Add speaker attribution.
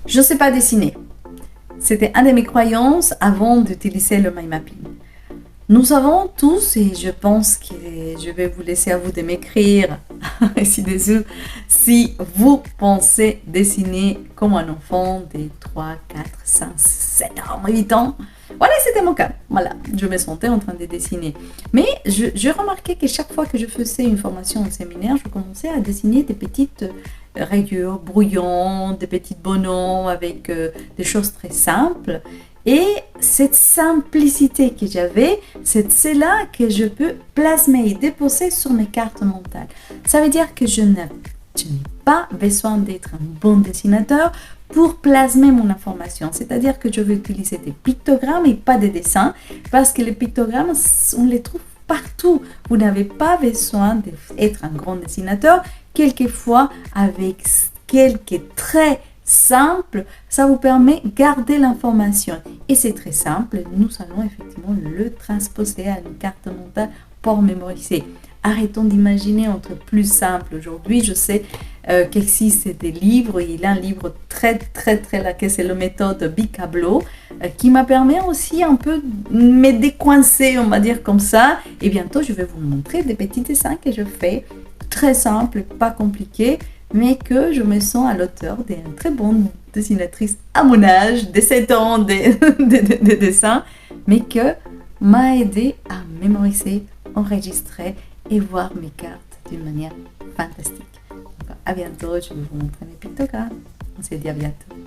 Speaker 1: Je ne sais pas dessiner. C'était une de mes croyances avant d'utiliser le mind mapping. Nous savons tous, et je pense que je vais vous laisser à vous de m'écrire ici-dessous, si vous pensez dessiner comme un enfant de 3, 4, 5, 7 ans, 8 ans. Voilà, c'était mon cas. Voilà, je me sentais en train de dessiner. Mais je remarquais que chaque fois que je faisais une formation en séminaire, je commençais à dessiner des petites rayures, brouillons, des petits bonhommes avec des choses très simples. Et cette simplicité que j'avais, c'est cela que je peux plasmer et déposer sur mes cartes mentales. Ça veut dire que je n'ai pas besoin d'être un bon dessinateur pour plasmer mon information. C'est-à-dire que je vais utiliser des pictogrammes et pas des dessins, parce que les pictogrammes, on les trouve partout. Vous n'avez pas besoin d'être un grand dessinateur. Quelquefois, avec quelques traits simple, ça vous permet de garder l'information. Et c'est très simple, nous allons effectivement le transposer à une carte mentale pour mémoriser. Arrêtons d'imaginer entre plus simple. Aujourd'hui, je sais qu'existe des livres, il y a un livre très laqué, c'est la méthode Bicablo, qui m'a permis aussi un peu de me décoincer, on va dire comme ça. Et bientôt, je vais vous montrer des petits dessins que je fais, très simples, pas compliqués, mais que je me sens à l'auteur d'une très bonne dessinatrice à mon âge, de 7 ans de dessin, mais que m'a aidé à mémoriser, enregistrer et voir mes cartes d'une manière fantastique. Donc, à bientôt, je vais vous montrer mes pictogrammes. On se dit à bientôt.